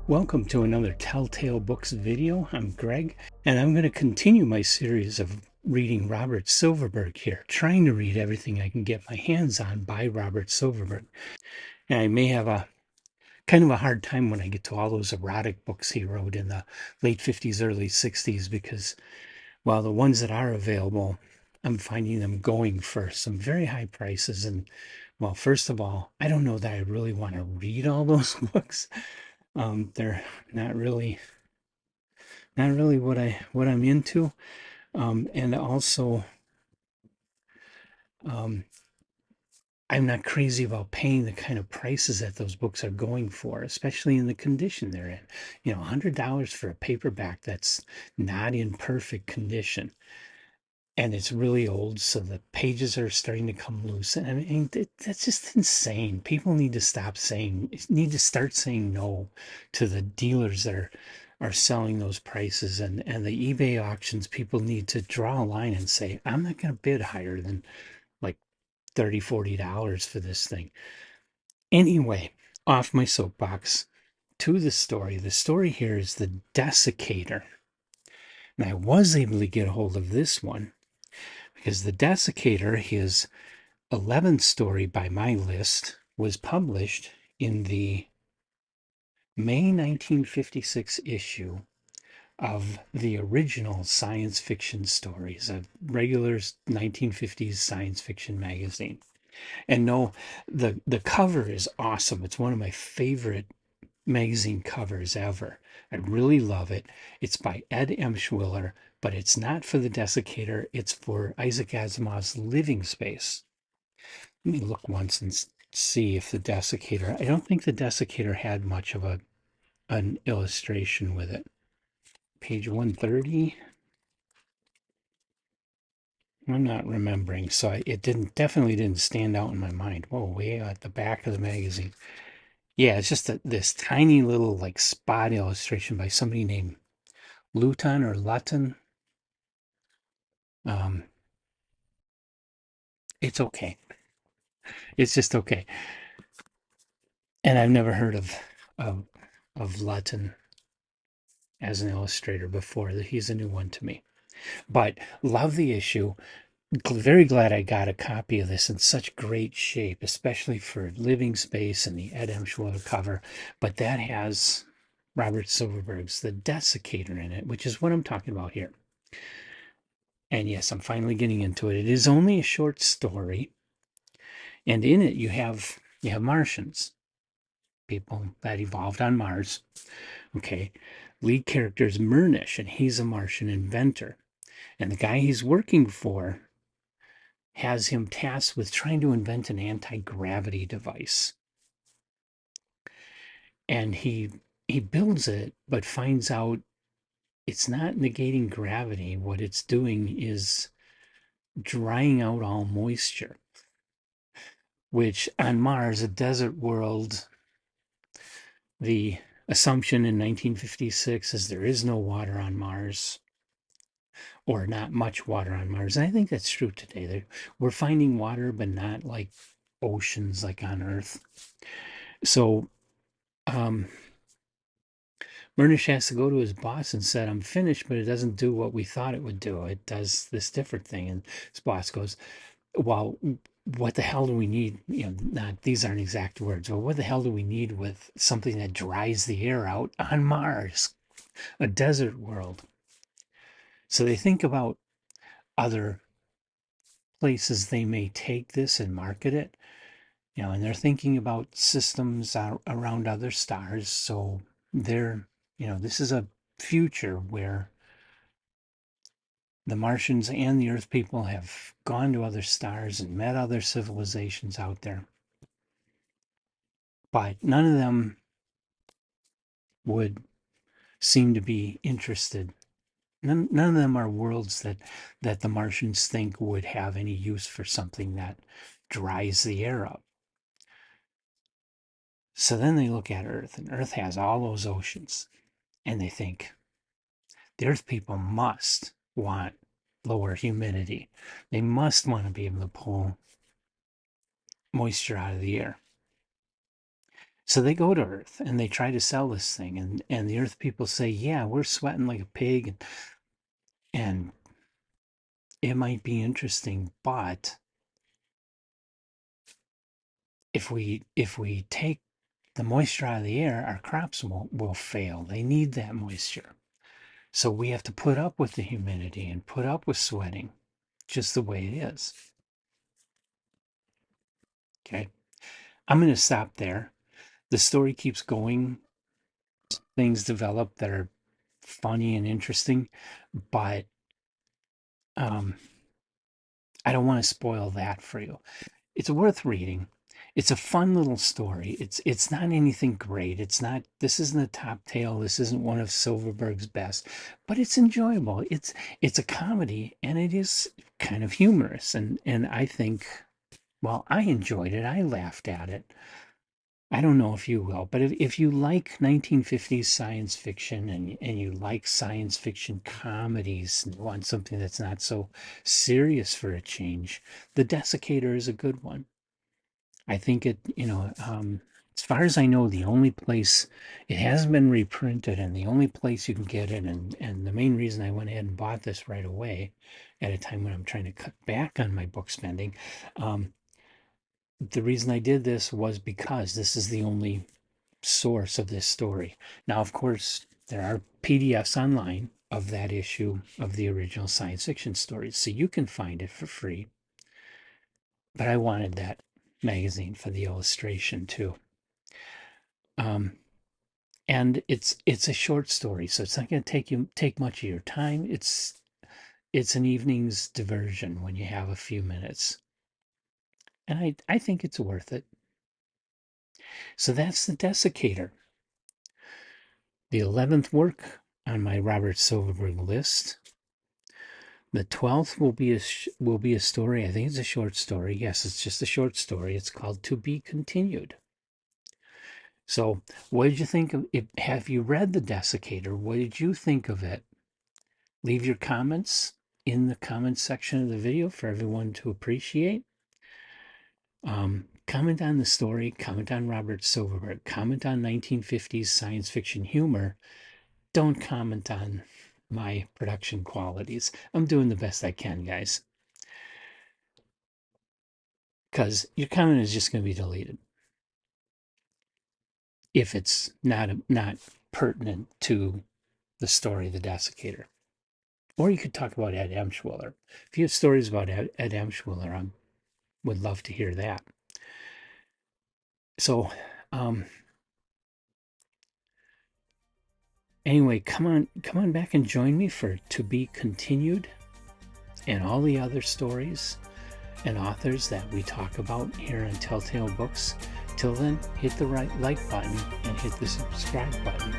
Welcome to another Telltale Books video. I'm Greg, and I'm going to continue my series of reading Robert Silverberg here, trying to read everything I can get my hands on by Robert Silverberg. And I may have a kind of a hard time when I get to all those erotic books he wrote in the late 50s, early 60s, because while the ones that are available, I'm finding them going for some very high prices. And well, first of all, I don't know that I really want to read all those books. They're not really what I'm into. And also, um, I'm not crazy about paying the kind of prices that those books are going for, especially in the condition they're in. $100 for a paperback that's not in perfect condition. And it's really old, so the pages are starting to come loose. And I mean, that's just insane. People need to start saying no to the dealers that are selling those prices, and the eBay auctions. People need to draw a line and say, I'm not going to bid higher than like $30, $40 for this thing. Anyway, off my soapbox to the story. The story here is the Dessicator. And I was able to get a hold of this one because the Dessicator, his 11th story by my list, was published in the May 1956 issue of the original Science Fiction Stories, a regular 1950s science fiction magazine. And no, the cover is awesome. It's one of my favorite magazine covers ever. I really love it. It's by Ed Emshwiller, but it's not for the Dessicator. It's for Isaac Asimov's Living Space. Let me look once and see if the Dessicator. I don't think the Dessicator had much of an illustration with it. Page 130. I'm not remembering, so it definitely didn't stand out in my mind. Whoa, way at the back of the magazine. Yeah, it's just this tiny little like spot illustration by somebody named Luton or Lutton. Um, it's okay. It's just okay. And I've never heard of of Lutton as an illustrator before. He's a new one to me. But love the issue. Very glad I got a copy of this in such great shape, especially for Living Space and the Ed Emshwiller cover. But that has Robert Silverberg's The Dessicator in it, which is what I'm talking about here. And yes, I'm finally getting into it. It is only a short story, and in it you have Martians, people that evolved on Mars. Okay, lead character is Murnish, and he's a Martian inventor. And the guy he's working for has him tasked with trying to invent an anti-gravity device. And he builds it, but finds out it's not negating gravity. What it's doing is drying out all moisture, which on Mars, a desert world, the assumption in 1956 is there is no water on Mars, or not much water on Mars. And I think that's true today. We're finding water, but not like oceans like on Earth. So um, Murnish has to go to his boss and said, I'm finished, but it doesn't do what we thought it would do. It does this different thing. And his boss goes, well, what the hell do we need? Not these aren't exact words, but what the hell do we need with something that dries the air out on Mars, a desert world? So they think about other places they may take this and market it, and they're thinking about systems around other stars. So this is a future where the Martians and the Earth people have gone to other stars and met other civilizations out there, but none of them would seem to be interested. None of them are worlds that the Martians think would have any use for something that dries the air up. So then they look at Earth, and Earth has all those oceans, and they think the Earth people must want lower humidity. They must want to be able to pull moisture out of the air. So they go to Earth and they try to sell this thing, and the Earth people say, "Yeah, we're sweating like a pig, and it might be interesting, but if we take the moisture out of the air, our crops will fail. They need that moisture. So we have to put up with the humidity and put up with sweating, just the way it is." Okay. I'm going to stop there. The story keeps going. Things develop that are funny and interesting, but um, I don't want to spoil that for you. It's worth reading. It's a fun little story. It's not anything great. It's not, this isn't a top tale. This isn't one of Silverberg's best, but it's enjoyable. It's a comedy and it is kind of humorous. And I think, well, I enjoyed it. I laughed at it. I don't know if you will, but if you like 1950s science fiction and you like science fiction comedies and want something that's not so serious for a change, The Dessicator is a good one. I think as far as I know, the only place it hasn't been reprinted and the only place you can get it, and the main reason I went ahead and bought this right away at a time when I'm trying to cut back on my book spending, the reason I did this was because this is the only source of this story. Now, of course, there are PDFs online of that issue of the original science fiction stories, so you can find it for free. But I wanted that magazine for the illustration too. Um, and it's a short story, so it's not going to take much of your time. It's an evening's diversion when you have a few minutes, and I think it's worth it. So that's the Dessicator, the 11th work on my Robert Silverberg list. The 12th will be a story. I think it's a short story. Yes, it's just a short story. It's called To Be Continued. So, what did you think of it? Have you read The Dessicator? What did you think of it? Leave your comments in the comments section of the video for everyone to appreciate. Comment on the story, comment on Robert Silverberg, comment on 1950s science fiction humor. Don't comment on my production qualities. I'm doing the best I can, guys. Because your comment is just going to be deleted if it's not pertinent to the story of the Dessicator. Or you could talk about Ed Emshwiller. If you have stories about Ed Emshwiller, I would love to hear that. So, anyway, come on back and join me for To Be Continued and all the other stories and authors that we talk about here on Telltale Books. Till then, hit the like button and hit the subscribe button.